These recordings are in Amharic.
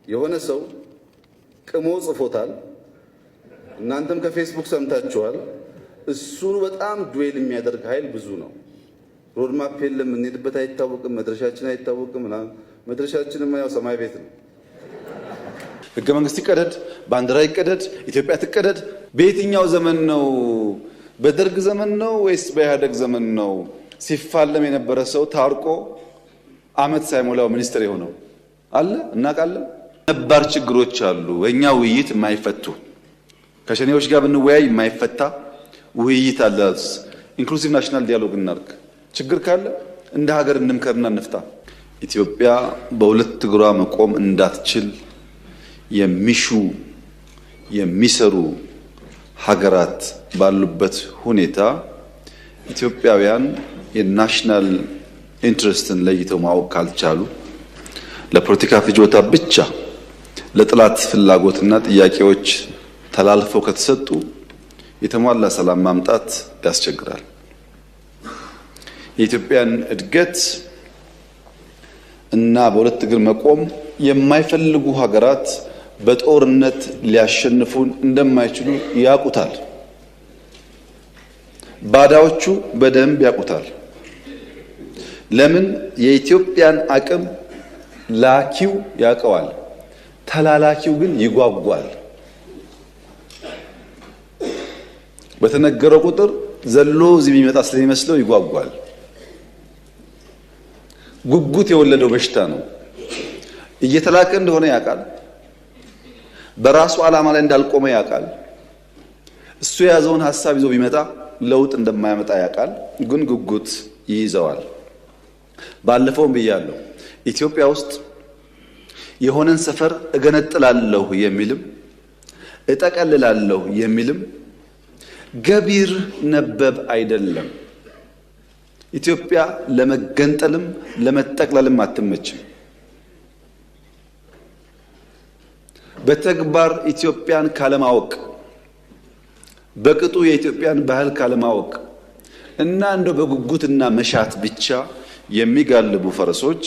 የሆነ ሰው ቅሞ ጽፎታል። እናንተም ከፌስቡክ ሰምታችኋል። እሱን በጣም ዱዌል የሚያደርግ ኃይል ብዙ ነው። ሮድማፕ የለም፣ እንሄድበት አይታወቅም፣ መድረሻችን አይታወቅም። መድረሻችንማ ያው ሰማይ ቤት ነው። ህገ መንግስት ይቀደድ፣ ባንዲራ ይቀደድ፣ ኢትዮጵያ ትቀደድ። በየትኛው ዘመን ነው? በደርግ ዘመን ነው ወይስ በኢህአደግ ዘመን ነው ሲፋለም የነበረ ሰው ታርቆ አመት ሳይሞላው ሚኒስትር የሆነው? አለ እናውቃለን። ነባር ችግሮች አሉ። በእኛ ውይይት የማይፈቱ ከሸኔዎች ጋር ብንወያይ የማይፈታ ውይይት አለ። ኢንክሉሲቭ ናሽናል ዲያሎግ እናርግ። ችግር ካለ እንደ ሀገር እንምከርና እንፍታ። ኢትዮጵያ በሁለት እግሯ መቆም እንዳትችል የሚሹ የሚሰሩ ሀገራት ባሉበት ሁኔታ ኢትዮጵያውያን የናሽናል ኢንትረስትን ለይተው ማወቅ ካልቻሉ ለፖለቲካ ፍጆታ ብቻ ለጥላት ፍላጎትና ጥያቄዎች ተላልፈው ከተሰጡ የተሟላ ሰላም ማምጣት ያስቸግራል። የኢትዮጵያን እድገት እና በሁለት እግር መቆም የማይፈልጉ ሀገራት በጦርነት ሊያሸንፉን እንደማይችሉ ያውቁታል። ባዳዎቹ በደንብ ያውቁታል። ለምን? የኢትዮጵያን አቅም ላኪው ያውቀዋል፣ ተላላኪው ግን ይጓጓል። በተነገረው ቁጥር ዘሎ እዚህ የሚመጣ ስለሚመስለው ይጓጓል። ጉጉት የወለደው በሽታ ነው። እየተላከ እንደሆነ ያውቃል። በራሱ ዓላማ ላይ እንዳልቆመ ያውቃል። እሱ የያዘውን ሐሳብ ይዞ ቢመጣ ለውጥ እንደማያመጣ ያውቃል። ግን ጉጉት ይይዘዋል። ባለፈውም ብያለሁ፣ ኢትዮጵያ ውስጥ የሆነን ሰፈር እገነጥላለሁ የሚልም እጠቀልላለሁ የሚልም ገቢር ነበብ አይደለም። ኢትዮጵያ ለመገንጠልም ለመጠቅለልም አትመችም። በተግባር ኢትዮጵያን ካለማወቅ፣ በቅጡ የኢትዮጵያን ባህል ካለማወቅ እና እንደው በጉጉትና መሻት ብቻ የሚጋልቡ ፈረሶች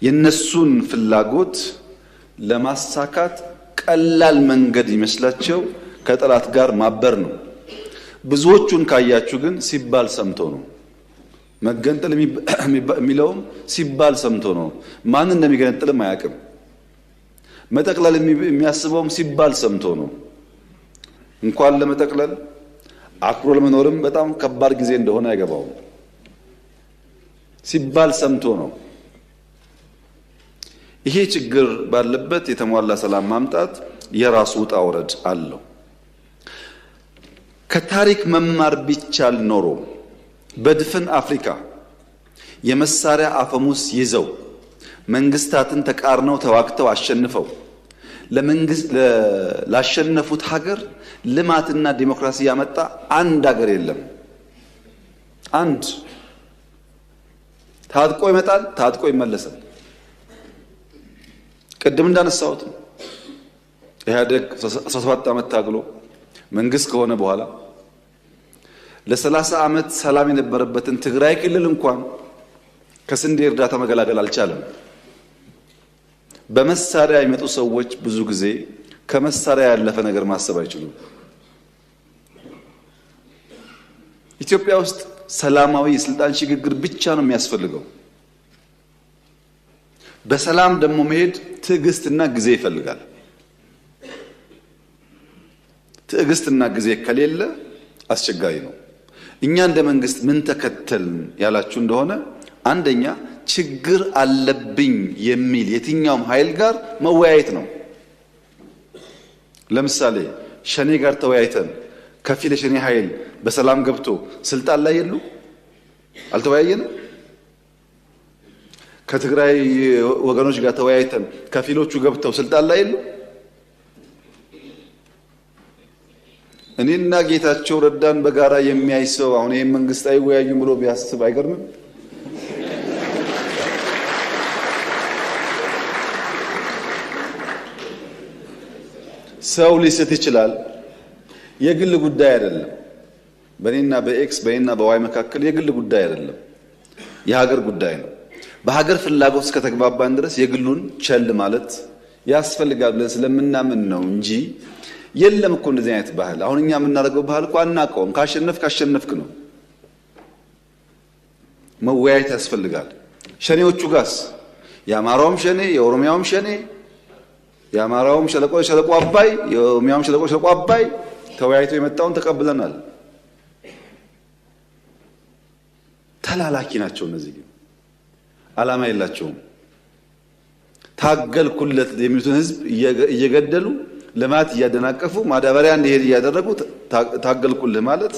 የነሱን ፍላጎት ለማሳካት ቀላል መንገድ ይመስላቸው ከጠላት ጋር ማበር ነው። ብዙዎቹን ካያችሁ ግን ሲባል ሰምቶ ነው። መገንጠል የሚለውም ሲባል ሰምቶ ነው። ማን እንደሚገነጥልም አያውቅም። መጠቅለል የሚያስበውም ሲባል ሰምቶ ነው። እንኳን ለመጠቅለል አክብሮ ለመኖርም በጣም ከባድ ጊዜ እንደሆነ አይገባውም። ሲባል ሰምቶ ነው። ይሄ ችግር ባለበት የተሟላ ሰላም ማምጣት የራሱ ውጣ ውረድ አለው። ከታሪክ መማር ቢቻል ኖሮ በድፍን አፍሪካ የመሳሪያ አፈሙስ ይዘው መንግስታትን ተቃርነው ተዋግተው አሸንፈው ላሸነፉት ሀገር ልማትና ዲሞክራሲ ያመጣ አንድ ሀገር የለም። አንድ ታጥቆ ይመጣል፣ ታጥቆ ይመለሳል። ቅድም እንዳነሳሁት ኢህአዴግ 17 ዓመት ታግሎ መንግስት ከሆነ በኋላ ለ30 ዓመት ሰላም የነበረበትን ትግራይ ክልል እንኳን ከስንዴ እርዳታ መገላገል አልቻለም። በመሳሪያ የሚመጡ ሰዎች ብዙ ጊዜ ከመሳሪያ ያለፈ ነገር ማሰብ አይችሉም። ኢትዮጵያ ውስጥ ሰላማዊ የስልጣን ሽግግር ብቻ ነው የሚያስፈልገው። በሰላም ደግሞ መሄድ ትዕግስትና ጊዜ ይፈልጋል። ትዕግስትና ጊዜ ከሌለ አስቸጋሪ ነው። እኛ እንደ መንግስት ምን ተከተልን ያላችሁ እንደሆነ አንደኛ ችግር አለብኝ የሚል የትኛውም ኃይል ጋር መወያየት ነው። ለምሳሌ ሸኔ ጋር ተወያይተን ከፊል የሸኔ ኃይል በሰላም ገብቶ ስልጣን ላይ የሉ አልተወያየንም። ከትግራይ ወገኖች ጋር ተወያይተን ከፊሎቹ ገብተው ስልጣን ላይ የሉ። እኔና ጌታቸው ረዳን በጋራ የሚያይ ሰው አሁን ይሄን መንግስት አይወያዩም ብሎ ቢያስብ አይገርምም? ሰው ሊስት ይችላል። የግል ጉዳይ አይደለም። በእኔና በኤክስ በእኔና በዋይ መካከል የግል ጉዳይ አይደለም፣ የሀገር ጉዳይ ነው። በሀገር ፍላጎት እስከተግባባን ድረስ የግሉን ቸል ማለት ያስፈልጋል ብለን ስለምናምን ነው እንጂ የለም እኮ እንደዚህ አይነት ባህል። አሁን እኛ የምናደርገው ባህል እኮ አናውቀውም። ካሸነፍክ ነው። መወያየት ያስፈልጋል። ሸኔዎቹ ጋስ የአማራውም ሸኔ የኦሮሚያውም ሸኔ የአማራውም ሸለቆ አባይ የኦሮሚያውም ሸለቆ አባይ ተወያይቶ የመጣውን ተቀብለናል። ተላላኪ ናቸው እነዚህ ግን ዓላማ የላቸውም። ታገልኩለት የሚሉትን ህዝብ እየገደሉ ልማት እያደናቀፉ ማዳበሪያ እንዲሄድ እያደረጉ ታገልኩልህ ማለት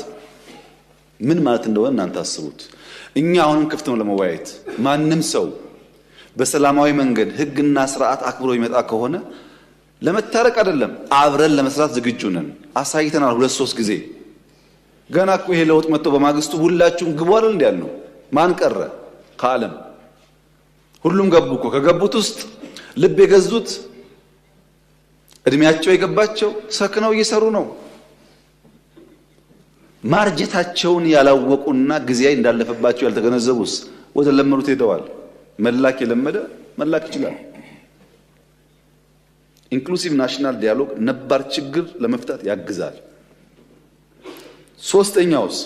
ምን ማለት እንደሆነ እናንተ አስቡት። እኛ አሁንም ክፍት ነው ለመወያየት። ማንም ሰው በሰላማዊ መንገድ ህግና ስርዓት አክብሮ ይመጣ ከሆነ ለመታረቅ አይደለም አብረን ለመስራት ዝግጁ ነን። አሳይተናል 2-3 ጊዜ። ገና እኮ ይሄ ለውጥ መጥቶ በማግስቱ ሁላችሁም ግቡ አይደል እንዴ ያልነው? ማን ቀረ ከዓለም? ሁሉም ገቡ እኮ። ከገቡት ውስጥ ልብ የገዙት እድሜያቸው የገባቸው ሰክነው እየሰሩ ነው። ማርጀታቸውን ያላወቁና ጊዜ እንዳለፈባቸው ያልተገነዘቡስ ወደ ለመሩት ሄደዋል። መላክ የለመደ መላክ ይችላል። ኢንክሉሲቭ ናሽናል ዲያሎግ ነባር ችግር ለመፍታት ያግዛል። ሶስተኛውስ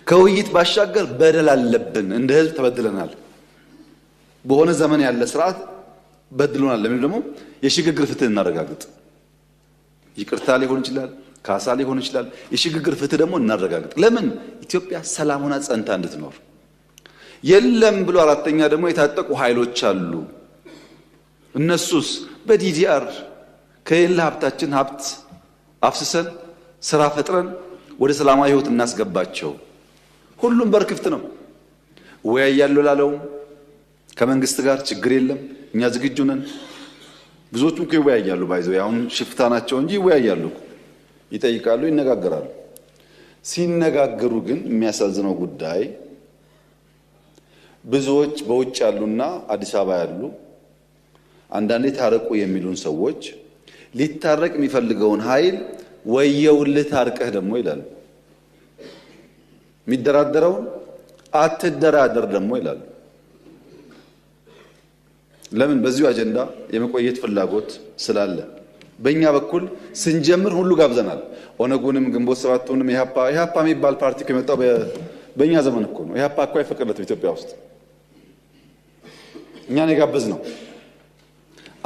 ከውይይት ባሻገር በደል አለብን። እንደ ህዝብ ተበድለናል። በሆነ ዘመን ያለ ስርዓት በድሎናል። ለምን ደግሞ የሽግግር ፍትህ እናረጋግጥ። ይቅርታ ሊሆን ይችላል፣ ካሳ ሊሆን ይችላል። የሽግግር ፍትህ ደግሞ እናረጋግጥ። ለምን ኢትዮጵያ ሰላም ሆና ጸንታ እንድትኖር። የለም ብሎ አራተኛ ደግሞ የታጠቁ ኃይሎች አሉ። እነሱስ በዲዲአር ከሌላ ሀብታችን ሀብት አፍስሰን ስራ ፈጥረን ወደ ሰላማዊ ህይወት እናስገባቸው። ሁሉም በርክፍት ነው። ወያያሉ ላለው ከመንግስት ጋር ችግር የለም፣ እኛ ዝግጁ ነን። ብዙዎቹም እኮ ይወያያሉ። ባይዘው አሁን ሽፍታ ናቸው እንጂ ይወያያሉ፣ ይጠይቃሉ፣ ይነጋገራሉ። ሲነጋገሩ ግን የሚያሳዝነው ጉዳይ ብዙዎች በውጭ ያሉና አዲስ አበባ ያሉ አንዳንዴ ታረቁ የሚሉን ሰዎች ሊታረቅ የሚፈልገውን ኃይል ወየውልህ ታርቀህ ደግሞ ይላሉ። የሚደራደረውን አትደራደር ደግሞ ይላሉ። ለምን? በዚሁ አጀንዳ የመቆየት ፍላጎት ስላለ። በእኛ በኩል ስንጀምር ሁሉ ጋብዘናል። ኦነጉንም ግንቦት ሰባቱንም ኢህአፓ የሚባል ፓርቲ ከመጣው በእኛ ዘመን እኮ ነው። ኢህአፓ እኮ አይፈቀድለትም ኢትዮጵያ ውስጥ። እኛን የጋበዝ ነው።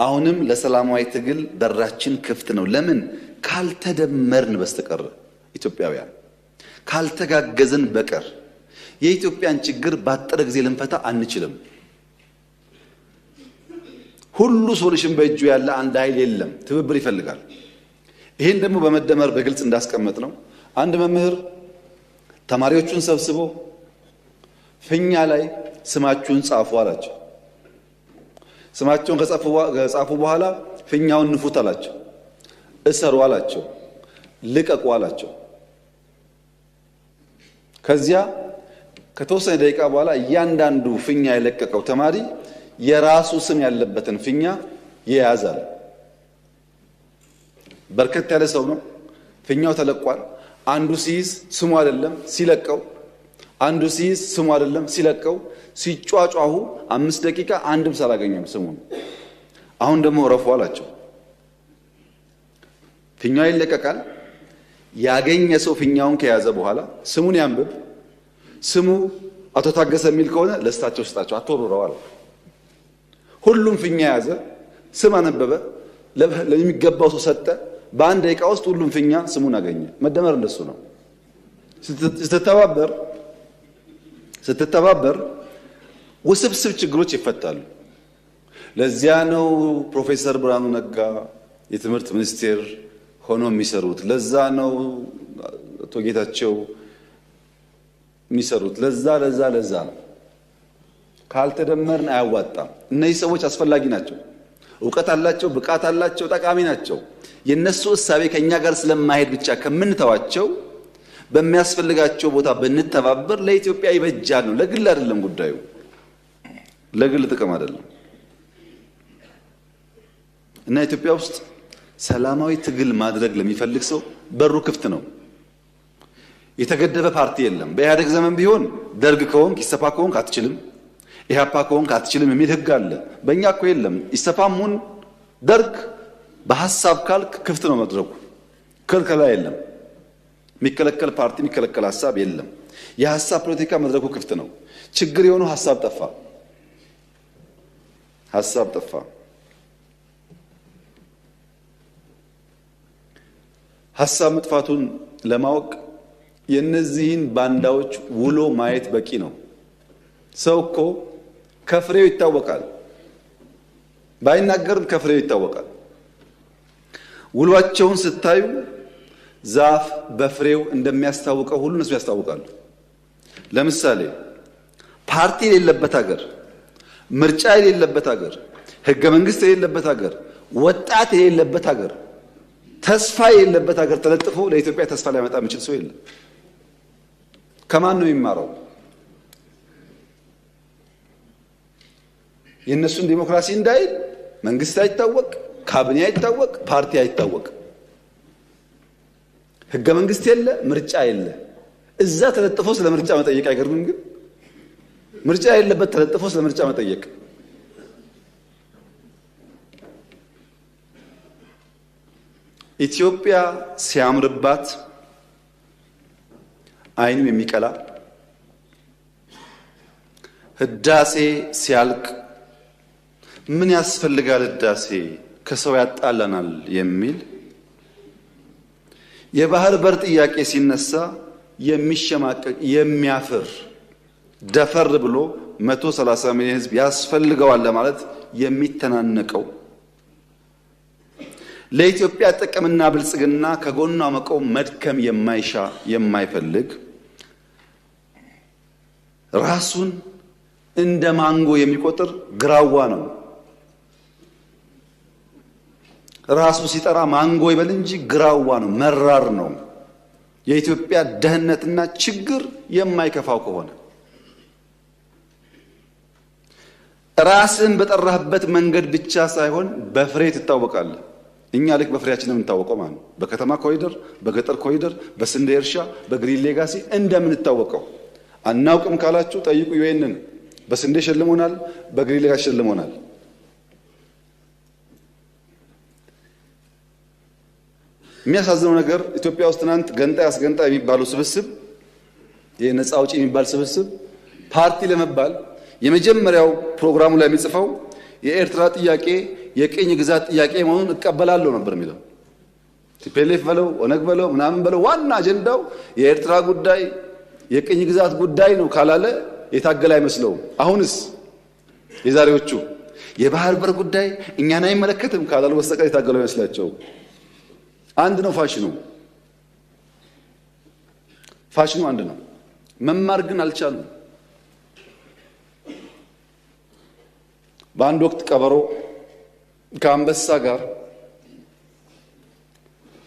አሁንም ለሰላማዊ ትግል በራችን ክፍት ነው። ለምን? ካልተደመርን በስተቀር ኢትዮጵያውያን ካልተጋገዝን በቀር የኢትዮጵያን ችግር ባጠረ ጊዜ ልንፈታ አንችልም። ሁሉ ሶሉሽን በእጁ ያለ አንድ ኃይል የለም። ትብብር ይፈልጋል። ይሄን ደግሞ በመደመር በግልጽ እንዳስቀመጥ ነው። አንድ መምህር ተማሪዎቹን ሰብስቦ ፊኛ ላይ ስማችሁን ጻፉ አላቸው። ስማቸውን ከጻፉ በኋላ ፊኛውን ንፉት አላቸው። እሰሩ አላቸው። ልቀቁ አላቸው። ከዚያ ከተወሰነ ደቂቃ በኋላ እያንዳንዱ ፊኛ የለቀቀው ተማሪ የራሱ ስም ያለበትን ፊኛ ይያዛል። በርከት ያለ ሰው ነው። ፊኛው ተለቋል። አንዱ ሲይዝ ስሙ አይደለም ሲለቀው፣ አንዱ ሲይዝ ስሙ አይደለም ሲለቀው፣ ሲጫጫሁ 5 ደቂቃ አንድም ሳላገኘም ስሙን። አሁን ደግሞ ረፉ አላቸው። ፊኛው ይለቀቃል። ያገኘ ሰው ፊኛውን ከያዘ በኋላ ስሙን ያንብብ። ስሙ አቶ ታገሰ የሚል ከሆነ ለስታቸው ስጣቸው፣ አትወርውረው አለ። ሁሉም ፊኛ ያዘ፣ ስም አነበበ፣ ለሚገባው ሰው ሰጠ። በአንድ ደቂቃ ውስጥ ሁሉም ፊኛ ስሙን አገኘ። መደመር እንደሱ ነው። ስትተባበር ውስብስብ ችግሮች ይፈታሉ። ለዚያ ነው ፕሮፌሰር ብርሃኑ ነጋ የትምህርት ሚኒስቴር ሆኖ የሚሰሩት። ለዛ ነው አቶ ጌታቸው የሚሰሩት። ለዛ ነው። ካልተደመርን አያዋጣም። እነዚህ ሰዎች አስፈላጊ ናቸው። እውቀት አላቸው፣ ብቃት አላቸው፣ ጠቃሚ ናቸው። የነሱ እሳቤ ከኛ ጋር ስለማይሄድ ብቻ ከምንተዋቸው በሚያስፈልጋቸው ቦታ ብንተባበር ለኢትዮጵያ ይበጃል ነው። ለግል አይደለም ጉዳዩ፣ ለግል ጥቅም አይደለም። እና ኢትዮጵያ ውስጥ ሰላማዊ ትግል ማድረግ ለሚፈልግ ሰው በሩ ክፍት ነው። የተገደበ ፓርቲ የለም። በኢህአደግ ዘመን ቢሆን ደርግ ከሆንክ ኢሰፓ ከሆንክ አትችልም። ኢህአፓ ከሆንክ አትችልም የሚል ህግ አለ። በእኛ እኮ የለም። ኢሰፓሙን ደርግ በሐሳብ ካልክ ክፍት ነው መድረኩ፣ ክልከላ የለም። የሚከለከል ፓርቲ የሚከለከል ሐሳብ የለም። የሐሳብ ፖለቲካ መድረኩ ክፍት ነው። ችግር የሆነው ሐሳብ ጠፋ። ሐሳብ ጠፋ። ሐሳብ መጥፋቱን ለማወቅ የነዚህን ባንዳዎች ውሎ ማየት በቂ ነው። ሰው እኮ ከፍሬው ይታወቃል። ባይናገርም ከፍሬው ይታወቃል። ውሏቸውን ስታዩ ዛፍ በፍሬው እንደሚያስታውቀው ሁሉ እነሱ ያስታውቃሉ። ለምሳሌ ፓርቲ የሌለበት ሀገር፣ ምርጫ የሌለበት ሀገር፣ ህገ መንግስት የሌለበት ሀገር፣ ወጣት የሌለበት ሀገር፣ ተስፋ የሌለበት ሀገር ተለጥፎ ለኢትዮጵያ ተስፋ ሊያመጣ የሚችል ሰው የለም። ከማን ነው የሚማረው? የእነሱን ዲሞክራሲ እንዳይል መንግስት አይታወቅ፣ ካቢኔ አይታወቅ፣ ፓርቲ አይታወቅ፣ ህገ መንግስት የለ፣ ምርጫ የለ። እዛ ተለጥፎ ስለ ምርጫ መጠየቅ አይገርምም? ግን ምርጫ የሌለበት ተለጥፎ ስለ ምርጫ መጠየቅ ኢትዮጵያ ሲያምርባት አይኑ የሚቀላ ህዳሴ ሲያልቅ ምን ያስፈልጋል ህዳሴ ከሰው ያጣላናል የሚል የባህር በር ጥያቄ ሲነሳ የሚሸማቀቅ የሚያፍር ደፈር ብሎ 130 ሚሊዮን ህዝብ ያስፈልገዋል ለማለት የሚተናነቀው ለኢትዮጵያ ጥቅምና ብልጽግና ከጎኗ መቆም መድከም የማይሻ የማይፈልግ ራሱን እንደ ማንጎ የሚቆጥር ግራዋ ነው። ራሱ ሲጠራ ማንጎ ይበል እንጂ ግራዋ ነው፣ መራር ነው። የኢትዮጵያ ደህንነትና ችግር የማይከፋው ከሆነ ራስን በጠራህበት መንገድ ብቻ ሳይሆን በፍሬ ትታወቃለህ። እኛ ልክ በፍሬያችን የምንታወቀው ማለት ነው። በከተማ ኮሪደር፣ በገጠር ኮሪደር፣ በስንዴ እርሻ፣ በግሪን ሌጋሲ እንደምንታወቀው አናውቅም ካላችሁ ጠይቁ። ዩኤንን በስንዴ ሸልሞናል፣ በግሪን ሌጋሲ ሸልሞናል። የሚያሳዝነው ነገር ኢትዮጵያ ውስጥ ትናንት ገንጣይ አስገንጣይ የሚባለው ስብስብ የነፃ አውጪ የሚባል ስብስብ ፓርቲ ለመባል የመጀመሪያው ፕሮግራሙ ላይ የሚጽፈው የኤርትራ ጥያቄ የቅኝ ግዛት ጥያቄ መሆኑን እቀበላለሁ ነበር የሚለው። ቲፒኤልኤፍ በለው ኦነግ በለው ምናምን በለው ዋና አጀንዳው የኤርትራ ጉዳይ የቅኝ ግዛት ጉዳይ ነው ካላለ የታገለ አይመስለውም። አሁንስ የዛሬዎቹ የባህር በር ጉዳይ እኛን አይመለከትም ካላሉ በስተቀር የታገለው አይመስላቸው። አንድ ነው ፋሽኑ። ፋሽኑ አንድ ነው። መማር ግን አልቻሉም። በአንድ ወቅት ቀበሮ ከአንበሳ ጋር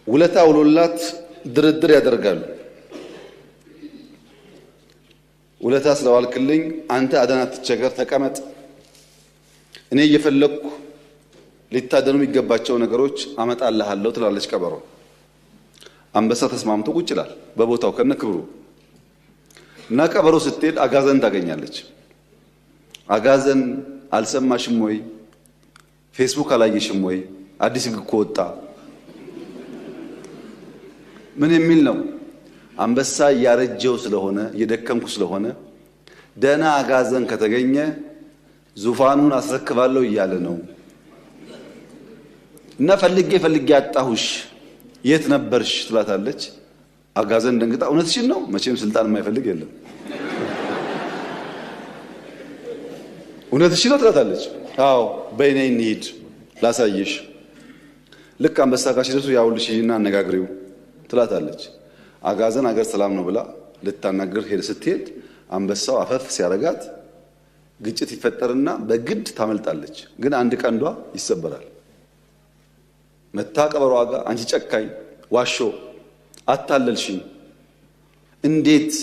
ውለታ ውሎላት ድርድር ያደርጋሉ። ውለታ ስለዋልክልኝ አንተ አደና ትቸገር ተቀመጥ፣ እኔ እየፈለኩ ሊታደኑ የሚገባቸው ነገሮች አመጣልሃለሁ ትላለች ቀበሮ። አንበሳ ተስማምቶ ቁጭ ይላል በቦታው ከነ ክብሩ እና ቀበሮ ስትሄድ አጋዘን ታገኛለች። አጋዘን አልሰማሽም ወይ? ፌስቡክ አላየሽም ወይ? አዲስ ህግ እኮ ወጣ። ምን የሚል ነው? አንበሳ ያረጀው ስለሆነ የደከምኩ ስለሆነ ደና አጋዘን ከተገኘ ዙፋኑን አስረክባለሁ እያለ ነው። እና ፈልጌ አጣሁሽ የት ነበርሽ ትላታለች። አጋዘን ደንግጣ እውነትሽን ነው? መቼም ስልጣን የማይፈልግ የለም። እውነትሽን ነው ትላታለች። አዎ በእኔ እንሂድ ላሳየሽ። ልክ አንበሳ ጋር ሲደርሱ ያውልሽና አነጋግሪው ትላታለች። አጋዘን አገር ሰላም ነው ብላ ልታናገር ስትሄድ አንበሳው አፈፍ ሲያረጋት ግጭት ይፈጠርና በግድ ታመልጣለች። ግን አንድ ቀንዷ ይሰበራል። መታ ቀበሮ ዋጋ አንቺ ጨካኝ ዋሾ አታለልሽኝ፣ እንዴት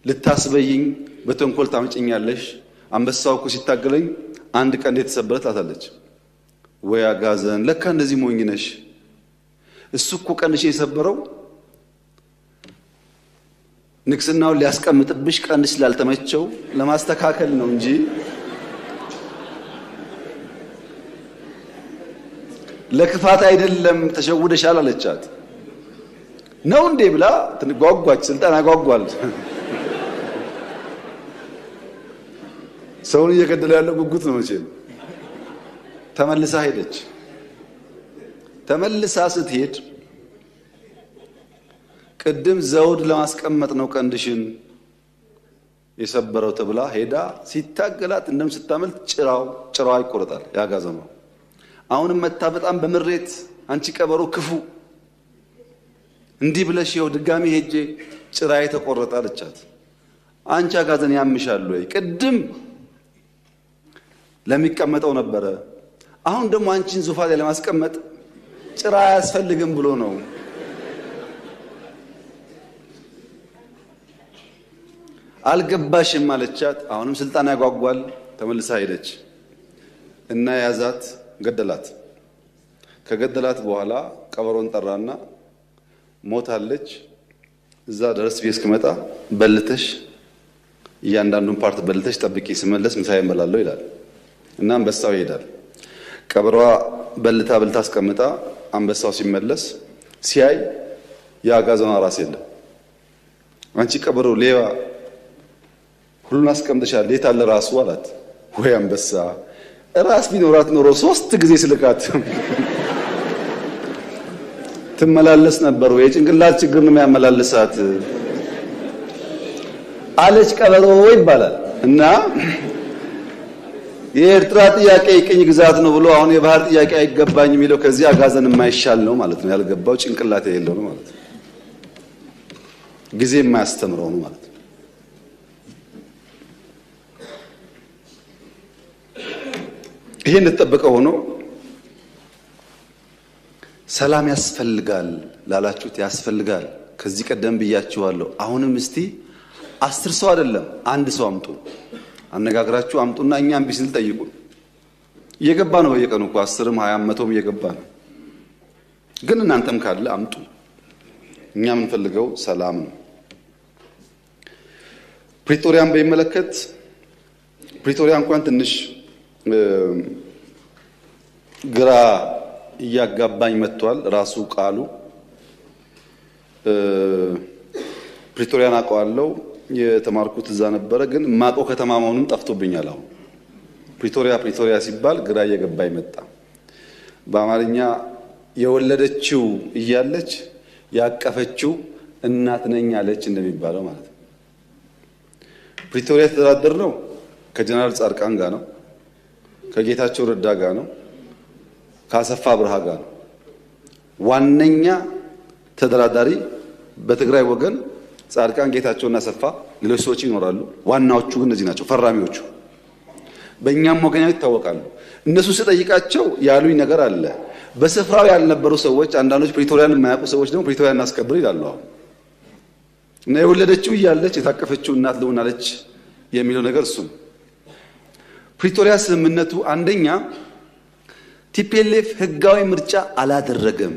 ልታስበይኝ በተንኮል ታመጭኛለሽ? አንበሳው እኮ ሲታገለኝ አንድ ቀን እንዴት ተሰበረ ትላታለች። ወይ አጋዘን ለካ እንደዚህ ሞኝ ነሽ። እሱ እኮ ቀንሽ የሰበረው ንግስናውን ሊያስቀምጥብሽ ቀንድ ስላልተመቸው ለማስተካከል ነው እንጂ ለክፋት አይደለም። ተሸውደሻል አለቻት። ነው እንዴ ብላ ትጓጓች። ስልጣን ያጓጓል። ሰውን እየገደለ ያለው ጉጉት ነው መቼም። ተመልሳ ሄደች። ተመልሳ ስትሄድ ቅድም ዘውድ ለማስቀመጥ ነው ቀንድሽን የሰበረው ተብላ ሄዳ ሲታገላት እንደምስታመልጥ ጭራዋ ይቆረጣል ያጋዘመው። አሁንም መታ በጣም በምሬት አንቺ ቀበሮ ክፉ እንዲህ ብለሽ ይኸው ድጋሚ ሄጄ ጭራዬ ተቆረጠ አለቻት። አንቺ አጋዘን ያምሻል ወይ? ቅድም ለሚቀመጠው ነበረ፣ አሁን ደግሞ አንቺን ዙፋን ላይ ለማስቀመጥ ጭራ አያስፈልግም ብሎ ነው። አልገባሽም አለቻት። አሁንም ስልጣን ያጓጓል። ተመልሳ ሄደች እና ያዛት፣ ገደላት። ከገደላት በኋላ ቀበሮን ጠራና ሞታለች፣ እዛ ድረስ ቤት እስክመጣ በልተሽ እያንዳንዱን ፓርት በልተሽ ጠብቂ፣ ስመለስ ምሳዬ እበላለሁ ይላል እና አንበሳው ይሄዳል። ቀበሯ በልታ አስቀምጣ አንበሳው ሲመለስ ሲያይ ያጋዘኗ ራስ የለም። አንቺ ቀበሮ ሌባ ሁሉን አስቀምጠሻል፣ የት አለ ራሱ አላት። ወይ አንበሳ ራስ ቢኖራት ኖሮ 3 ጊዜ ስልካት ትመላለስ ነበር ወይ? ጭንቅላት ችግር ነው የሚያመላልሳት አለች ቀበሮ ይባላል። እና የኤርትራ ጥያቄ የቅኝ ግዛት ነው ብሎ አሁን የባህር ጥያቄ አይገባኝ የሚለው ከዚህ አጋዘን የማይሻል ነው ማለት ነው። ያልገባው ጭንቅላት የሌለው ነው ማለት ነው። ጊዜ የማያስተምረው ነው ማለት ነው። ይሄ እንደተጠበቀ ሆኖ ሰላም ያስፈልጋል ላላችሁት ያስፈልጋል። ከዚህ ቀደም ብያችኋለሁ። አሁንም እስቲ 10 ሰው አይደለም 1 ሰው አምጡ፣ አነጋግራችሁ አምጡና እኛም ቢስል ጠይቁን። እየገባ ነው በየቀኑ እኮ 10ም 20ም 100ም እየገባ ነው። ግን እናንተም ካለ አምጡ። እኛ የምንፈልገው ሰላም ነው። ፕሪቶሪያን በሚመለከት ፕሪቶሪያ እንኳን ትንሽ ግራ እያጋባኝ መጥቷል። ራሱ ቃሉ ፕሪቶሪያን አውቀዋለሁ፣ የተማርኩት እዛ ነበረ። ግን ማቆ ከተማ መሆኑን ጠፍቶብኛል። አሁን ፕሪቶሪያ ሲባል ግራ እየገባኝ መጣ። በአማርኛ የወለደችው እያለች ያቀፈችው እናት ነኝ አለች እንደሚባለው ማለት ነው። ፕሪቶሪያ የተደራደር ነው ከጀነራል ጻድቃን ጋር ነው፣ ከጌታቸው ረዳ ጋር ነው፣ ከአሰፋ ብርሃ ጋር ነው። ዋነኛ ተደራዳሪ በትግራይ ወገን ጻድቃን፣ ጌታቸውና አሰፋ፣ ሌሎች ሰዎች ይኖራሉ። ዋናዎቹ ግን እነዚህ ናቸው ፈራሚዎቹ። በእኛም ወገን ይታወቃሉ። እነሱ ስጠይቃቸው ያሉኝ ነገር አለ። በስፍራው ያልነበሩ ሰዎች፣ አንዳንዶች ፕሪቶሪያን የማያውቁ ሰዎች ደግሞ ፕሪቶሪያን እናስከብር ይላሉ። አሁን እና የወለደችው እያለች የታቀፈችው እናት ልሆናለች የሚለው ነገር እሱ ነው። ፕሪቶሪያ ስምምነቱ አንደኛ ቲፒኤልኤፍ ህጋዊ ምርጫ አላደረገም፣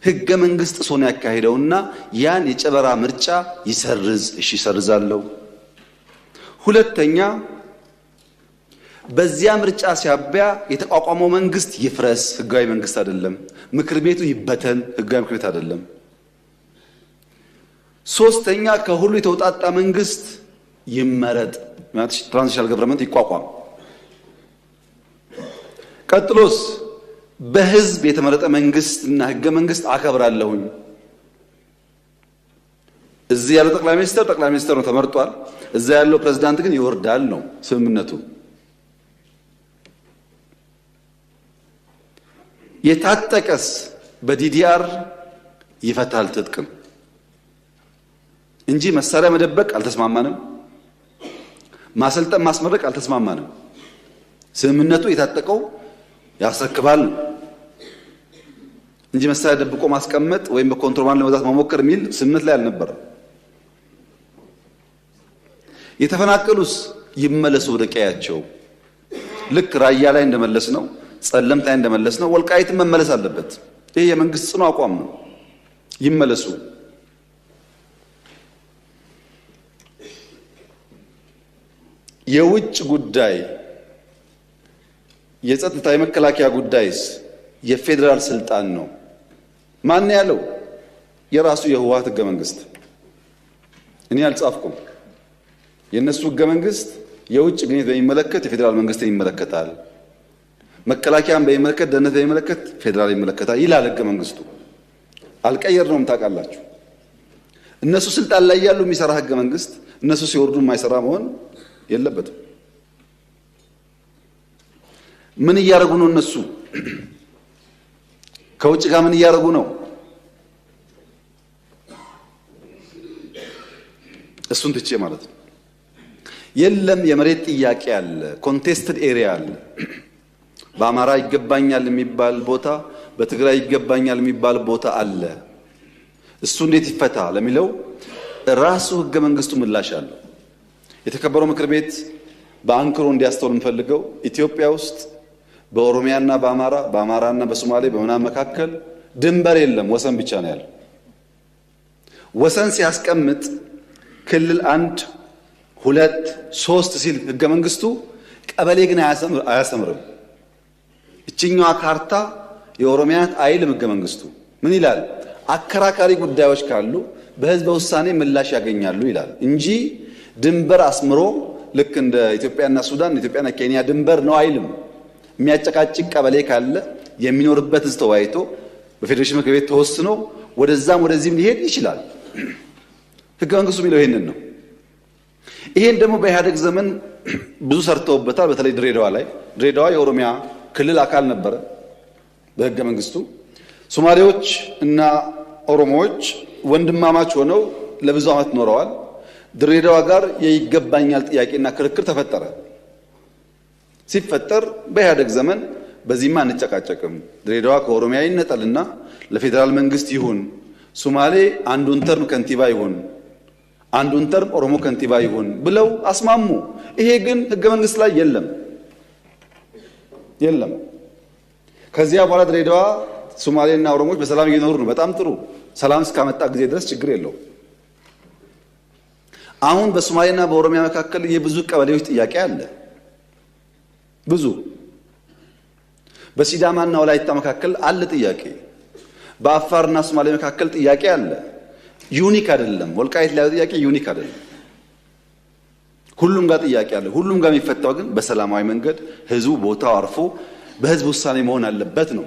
ህገ መንግስት ጥሶ ነው ያካሄደውና ያን የጨበራ ምርጫ ይሰርዝ። እሺ ይሰርዛለሁ። ሁለተኛ በዚያ ምርጫ ሲያበያ የተቋቋመው መንግስት ይፍረስ፣ ህጋዊ መንግስት አይደለም። ምክር ቤቱ ይበተን፣ ህጋዊ ምክር ቤት አይደለም። ሶስተኛ ከሁሉ የተውጣጣ መንግስት ይመረጥ፣ ማለት ትራንዚሽናል ገቨርንመንት ይቋቋም። ቀጥሎስ በህዝብ የተመረጠ መንግስት እና ህገ መንግስት አከብራለሁኝ። እዚህ ያለው ጠቅላይ ሚኒስትር ነው ተመርጧል። እዛ ያለው ፕሬዝዳንት ግን ይወርዳል ነው ስምምነቱ። የታጠቀስ በዲዲአር ይፈታል ትጥቅም እንጂ መሳሪያ መደበቅ አልተስማማንም። ማሰልጠን ማስመረቅ አልተስማማንም። ስምምነቱ የታጠቀው ያስረክባል እንጂ መሳሪያ ደብቆ ማስቀመጥ ወይም በኮንትሮባንድ ለመግዛት መሞከር የሚል ስምምነት ላይ አልነበረም። የተፈናቀሉስ ይመለሱ ወደ ቀያቸው። ልክ ራያ ላይ እንደመለስ ነው፣ ጸለምት ላይ እንደመለስ ነው፣ ወልቃይትም መመለስ አለበት። ይሄ የመንግስት ጽኑ አቋም ነው። ይመለሱ። የውጭ ጉዳይ የጸጥታ የመከላከያ ጉዳይስ የፌዴራል ስልጣን ነው። ማን ያለው? የራሱ የህወሓት ህገ መንግስት። እኔ አልጻፍኩም። የነሱ ህገ መንግስት የውጭ ግንኙነት በሚመለከት የፌዴራል መንግስትን ይመለከታል፣ መከላከያን በሚመለከት ደህንነት በሚመለከት ፌዴራል ይመለከታል ይላል ህገ መንግስቱ። አልቀየርነውም ታውቃላችሁ። እነሱ ስልጣን ላይ ያሉ የሚሰራ ህገ መንግስት እነሱ ሲወርዱ የማይሰራ መሆን የለበትም። ምን እያደረጉ ነው እነሱ? ከውጭ ጋር ምን እያደረጉ ነው? እሱን ትቼ ማለት ነው። የለም የመሬት ጥያቄ አለ፣ ኮንቴስትድ ኤሪያ አለ። በአማራ ይገባኛል የሚባል ቦታ፣ በትግራይ ይገባኛል የሚባል ቦታ አለ። እሱ እንዴት ይፈታ ለሚለው ራሱ ህገ መንግስቱ ምላሽ አለው። የተከበረው ምክር ቤት በአንክሮ እንዲያስተውል የምፈልገው ኢትዮጵያ ውስጥ በኦሮሚያና በአማራና በሶማሌ በምናምን መካከል ድንበር የለም፣ ወሰን ብቻ ነው ያለው። ወሰን ሲያስቀምጥ ክልል 1 2 3 ሲል ህገ መንግስቱ ቀበሌ ግን አያሰምርም። እችኛዋ ካርታ የኦሮሚያ አይልም ህገ መንግስቱ። ምን ይላል? አከራካሪ ጉዳዮች ካሉ በህዝበ ውሳኔ ምላሽ ያገኛሉ ይላል እንጂ ድንበር አስምሮ ልክ እንደ ኢትዮጵያና ሱዳን ኢትዮጵያና ኬንያ ድንበር ነው አይልም። የሚያጨቃጭቅ ቀበሌ ካለ የሚኖርበት ህዝብ ተወያይቶ በፌዴሬሽን ምክር ቤት ተወስኖ ወደዛም ወደዚህም ሊሄድ ይችላል። ህገ መንግስቱ የሚለው ይሄንን ነው። ይሄን ደግሞ በኢህአደግ ዘመን ብዙ ሰርተውበታል። በተለይ ድሬዳዋ ላይ ድሬዳዋ የኦሮሚያ ክልል አካል ነበረ በህገ መንግስቱ። ሶማሌዎች እና ኦሮሞዎች ወንድማማች ሆነው ለብዙ ዓመት ኖረዋል። ድሬዳዋ ጋር የይገባኛል ጥያቄና ክርክር ተፈጠረ። ሲፈጠር በኢህአደግ ዘመን በዚህማ አንጨቃጨቅም፣ ድሬዳዋ ከኦሮሚያ ይነጠልና ለፌዴራል መንግስት ይሁን፣ ሶማሌ አንዱን ተርም ከንቲባ ይሁን፣ አንዱን ተርም ኦሮሞ ከንቲባ ይሁን ብለው አስማሙ። ይሄ ግን ህገ መንግስት ላይ የለም። ከዚያ በኋላ ድሬዳዋ ሶማሌና ኦሮሞዎች በሰላም እየኖሩ ነው። በጣም ጥሩ። ሰላም እስካመጣ ጊዜ ድረስ ችግር የለው። አሁን በሶማሌና በኦሮሚያ መካከል የብዙ ቀበሌዎች ጥያቄ አለ። ብዙ በሲዳማና ወላይታ መካከል አለ ጥያቄ። በአፋርና ሶማሌ መካከል ጥያቄ አለ። ዩኒክ አይደለም። ወልቃይት ላይ ጥያቄ ዩኒክ አይደለም። ሁሉም ጋር ጥያቄ አለ። ሁሉም ጋር የሚፈታው ግን በሰላማዊ መንገድ ህዝቡ ቦታው አርፎ በህዝብ ውሳኔ መሆን አለበት ነው።